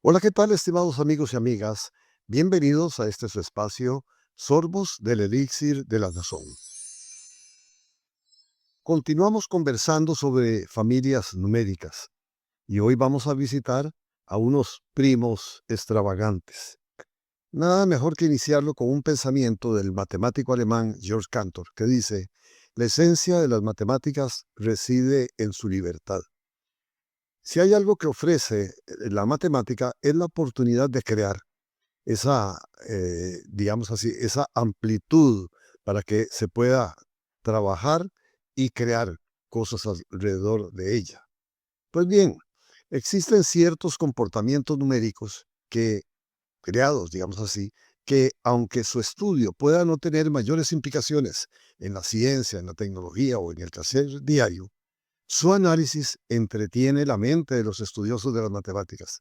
Hola, ¿qué tal, estimados amigos y amigas? Bienvenidos a este su espacio, Sorbos del Elixir de la Razón. Continuamos conversando sobre familias numéricas y hoy vamos a visitar a unos primos extravagantes. Nada mejor que iniciarlo con un pensamiento del matemático alemán Georg Cantor, que dice: la esencia de las matemáticas reside en su libertad. Si hay algo que ofrece la matemática es la oportunidad de crear esa, digamos así, esa amplitud para que se pueda trabajar y crear cosas alrededor de ella. Pues bien, existen ciertos comportamientos numéricos que, creados, digamos así, que aunque su estudio pueda no tener mayores implicaciones en la ciencia, en la tecnología o en el quehacer diario, su análisis entretiene la mente de los estudiosos de las matemáticas.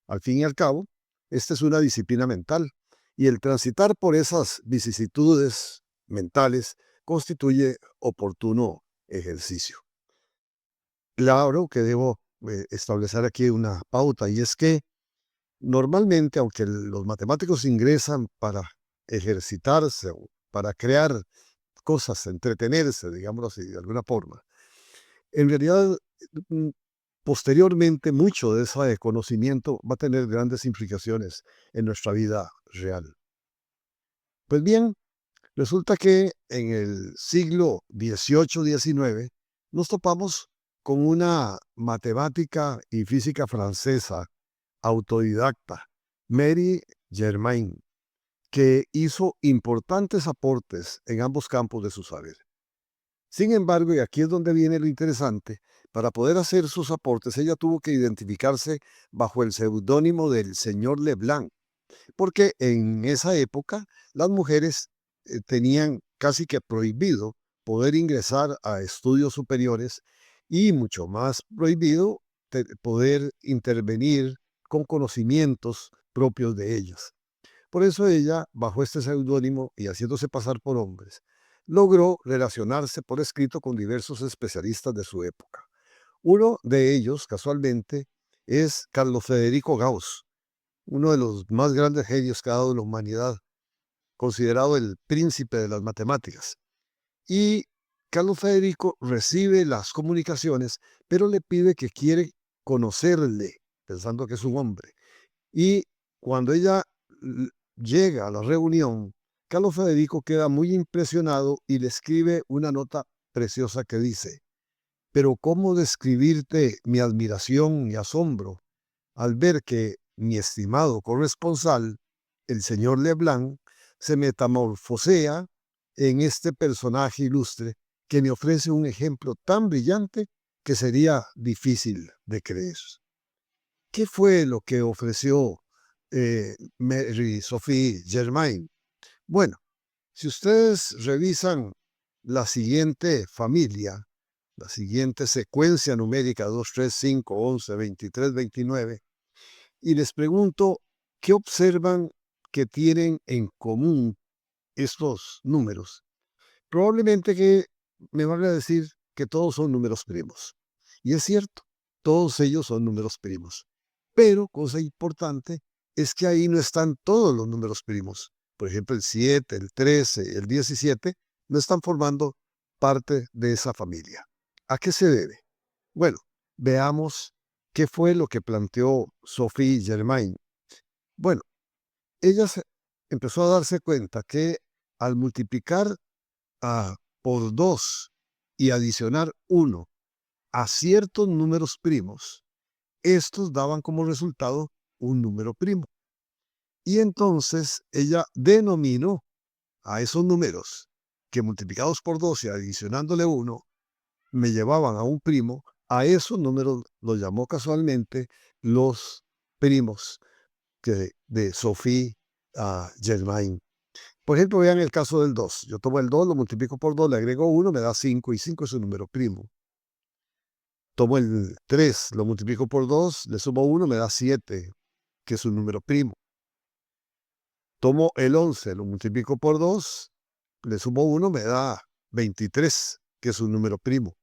Al fin y al cabo, esta es una disciplina mental y el transitar por esas vicisitudes mentales constituye oportuno ejercicio. Claro que debo establecer aquí una pauta, y es que normalmente, aunque los matemáticos ingresan para ejercitarse o para crear cosas, entretenerse, digámoslo así, de alguna forma, en realidad, mm, posteriormente, mucho de ese conocimiento va a tener grandes implicaciones en nuestra vida real. Pues bien, resulta que en el siglo XVIII-XIX nos topamos con una matemática y física francesa autodidacta, Mary Germain, que hizo importantes aportes en ambos campos de su saber. Sin embargo, y aquí es donde viene lo interesante, para poder hacer sus aportes, ella tuvo que identificarse bajo el seudónimo del señor Leblanc, porque en esa época las mujeres tenían casi que prohibido poder ingresar a estudios superiores y mucho más prohibido poder intervenir con conocimientos propios de ellas. Por eso ella, bajo este seudónimo y haciéndose pasar por hombres, logró relacionarse por escrito con diversos especialistas de su época. Uno de ellos, casualmente, es Carlos Federico Gauss, uno de los más grandes genios que ha dado la humanidad, considerado el príncipe de las matemáticas. Y Carlos Federico recibe las comunicaciones, pero le pide que quiere conocerle, pensando que es un hombre. Y cuando ella llega a la reunión, Carlos Federico queda muy impresionado y le escribe una nota preciosa que dice: pero ¿cómo describirte mi admiración y asombro al ver que mi estimado corresponsal, el señor Leblanc, se metamorfosea en este personaje ilustre que me ofrece un ejemplo tan brillante que sería difícil de creer? ¿Qué fue lo que ofreció Mary Sophie Germain? Bueno, si ustedes revisan la siguiente familia, la siguiente secuencia numérica 2, 3, 5, 11, 23, 29, y les pregunto qué observan que tienen en común estos números, probablemente que me van a decir que todos son números primos. Y es cierto, todos ellos son números primos. Pero, cosa importante, es que ahí no están todos los números primos. Por ejemplo, el 7, el 13, el 17 no están formando parte de esa familia. ¿A qué se debe? Bueno, veamos qué fue lo que planteó Sophie Germain. Bueno, ella empezó a darse cuenta que al multiplicar por 2 y adicionar uno a ciertos números primos, estos daban como resultado un número primo. Y entonces ella denominó a esos números que multiplicados por 2 y adicionándole uno me llevaban a un primo, a esos números los llamó casualmente los primos de Sophie Germain. Por ejemplo, vean el caso del 2. Yo tomo el 2, lo multiplico por 2, le agrego 1, me da 5 y 5 es un número primo. Tomo el 3, lo multiplico por 2, le sumo 1, me da 7, que es un número primo. Tomo el 11, lo multiplico por 2, le sumo 1, me da 23, que es un número primo.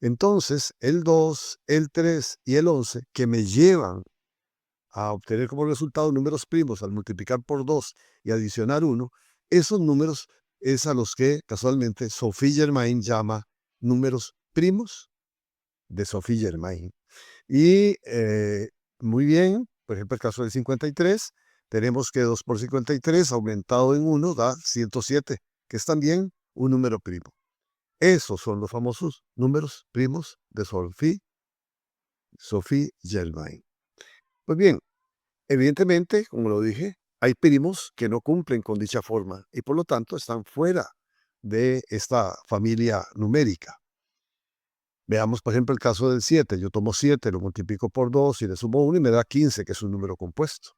Entonces, el 2, el 3 y el 11, que me llevan a obtener como resultado números primos al multiplicar por 2 y adicionar 1, esos números es a los que casualmente Sophie Germain llama números primos de Sophie Germain. Y muy bien, por ejemplo, el caso del 53, tenemos que 2 por 53 aumentado en 1 da 107, que es también un número primo. Esos son los famosos números primos de Sophie Germain. Pues bien, evidentemente, como lo dije, hay primos que no cumplen con dicha forma y por lo tanto están fuera de esta familia numérica. Veamos, por ejemplo, el caso del 7. Yo tomo 7, lo multiplico por 2 y le sumo 1 y me da 15, que es un número compuesto.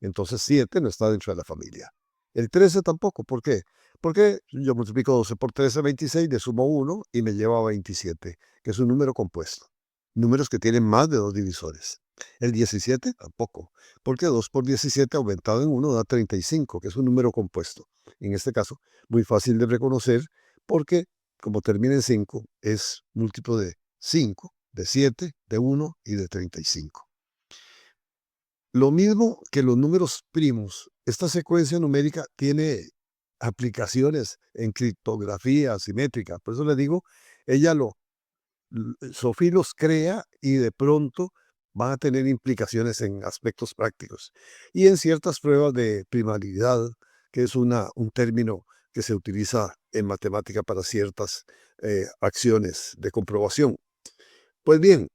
Entonces 7 no está dentro de la familia. El 13 tampoco. ¿Por qué? Porque yo multiplico 12 por 13, 26, le sumo 1 y me lleva a 27, que es un número compuesto. Números que tienen más de 2 divisores. El 17 tampoco, porque 2 por 17 aumentado en 1 da 35, que es un número compuesto. En este caso, muy fácil de reconocer porque como termina en 5, es múltiplo de 5, de 7, de 1 y de 35. Lo mismo que los números primos, esta secuencia numérica tiene aplicaciones en criptografía simétrica. Por eso le digo, Sophie los crea y de pronto van a tener implicaciones en aspectos prácticos y en ciertas pruebas de primabilidad, que es un término que se utiliza en matemática para ciertas acciones de comprobación. Pues bien,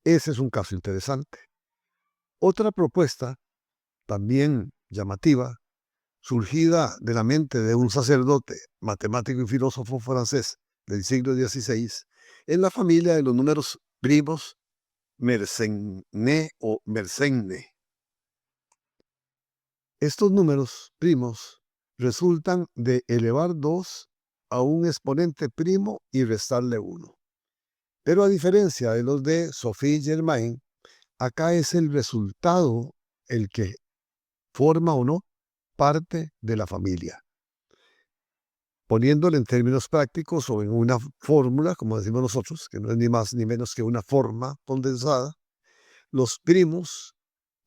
ese es un caso interesante. Otra propuesta, también llamativa, surgida de la mente de un sacerdote, matemático y filósofo francés del siglo XVI, es la familia de los números primos Mersenne o Mersenne. Estos números primos resultan de elevar 2 a un exponente primo y restarle 1. Pero a diferencia de los de Sophie Germain, acá es el resultado el que forma o no parte de la familia. Poniéndolo en términos prácticos o en una fórmula, como decimos nosotros, que no es ni más ni menos que una forma condensada, los primos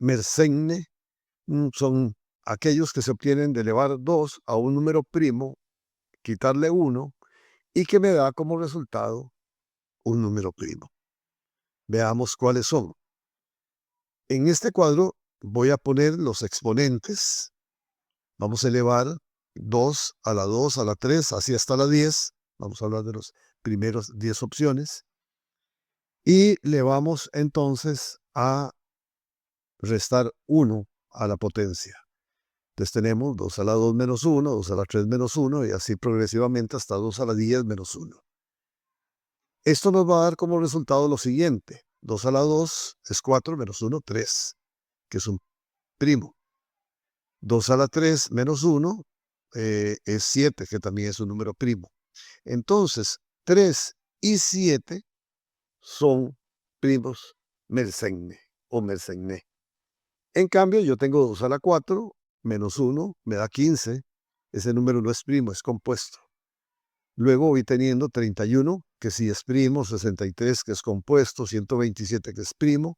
Mersenne son aquellos que se obtienen de elevar 2 a un número primo, quitarle 1 y que me da como resultado un número primo. Veamos cuáles son. En este cuadro voy a poner los exponentes. Vamos a elevar 2 a la 2 a la 3, así hasta la 10. Vamos a hablar de los primeros 10 opciones. Y le vamos entonces a restar 1 a la potencia. Entonces tenemos 2 a la 2 menos 1, 2 a la 3 menos 1 y así progresivamente hasta 2 a la 10 menos 1. Esto nos va a dar como resultado lo siguiente. 2 a la 2 es 4 menos 1, 3, que es un primo. 2 a la 3 menos 1 es 7, que también es un número primo. Entonces, 3 y 7 son primos Mersenne o Mersenne. En cambio, yo tengo 2 a la 4 menos 1 me da 15. Ese número no es primo, es compuesto. Luego voy teniendo 31, que sí es primo, 63, que es compuesto, 127, que es primo,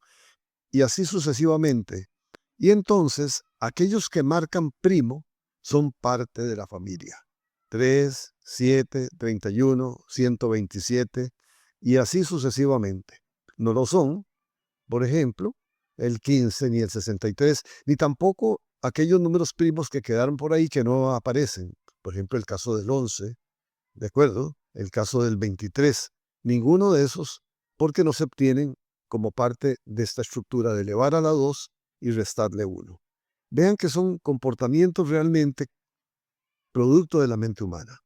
y así sucesivamente. Y entonces, aquellos que marcan primo son parte de la familia. 3, 7, 31, 127, y así sucesivamente. No lo son, por ejemplo, el 15 ni el 63, ni tampoco aquellos números primos que quedaron por ahí que no aparecen. Por ejemplo, el caso del 11, ¿de acuerdo? El caso del 23. Ninguno de esos, porque no se obtienen como parte de esta estructura de elevar a la 2 y restarle 1. Vean que son comportamientos realmente producto de la mente humana.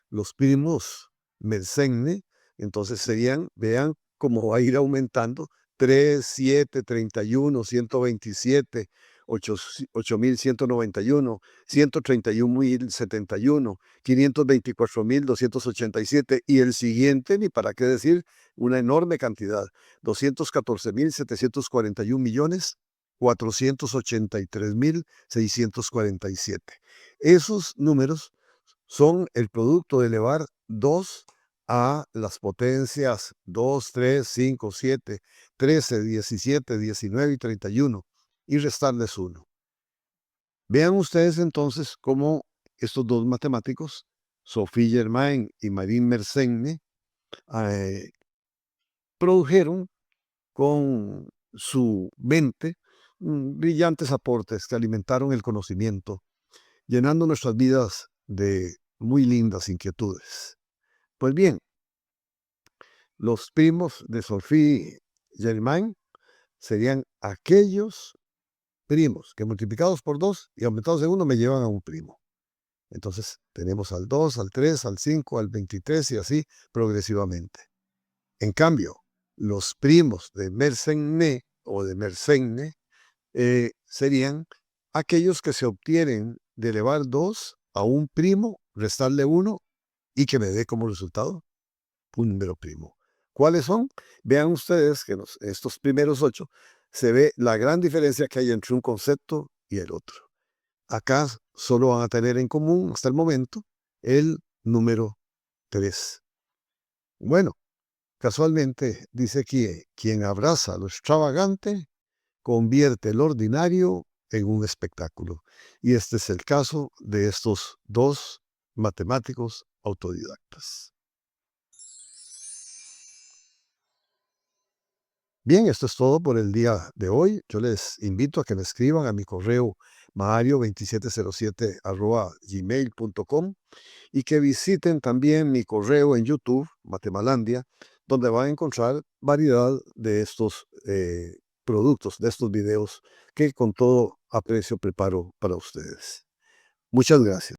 Los primos Mersenne, entonces serían, vean cómo va a ir aumentando, 3, 7, 31, 127, 8.191, 131.071, 524.287 y el siguiente, ni para qué decir, una enorme cantidad, 214.741.483.647. Esos números son el producto de elevar 2 a las potencias 2, 3, 5, 7, 13, 17, 19 y 31. y restarles 1. Vean ustedes entonces cómo estos 2 matemáticos, Sophie Germain y Marie Mersenne, produjeron con su mente brillantes aportes que alimentaron el conocimiento, llenando nuestras vidas de muy lindas inquietudes. Pues bien, los primos de Sophie Germain serían aquellos primos que multiplicados por 2 y aumentados de 1 me llevan a un primo. Entonces tenemos al 2, al 3, al 5, al 23 y así progresivamente. En cambio, los primos de Mersenne o de Mersenne serían aquellos que se obtienen de elevar 2 a un primo, restarle 1 y que me dé como resultado un número primo. ¿Cuáles son? Vean ustedes que en estos primeros 8 se ve la gran diferencia que hay entre un concepto y el otro. Acá solo van a tener en común hasta el momento el número 3. Bueno, casualmente dice aquí, quien abraza lo extravagante convierte el ordinario en un espectáculo. Y este es el caso de estos 2 matemáticos autodidactas. Bien, esto es todo por el día de hoy. Yo les invito a que me escriban a mi correo mario2707@gmail.com y que visiten también mi correo en YouTube, Matemalandia, donde van a encontrar variedad de estos productos, de estos videos que con todo aprecio preparo para ustedes. Muchas gracias.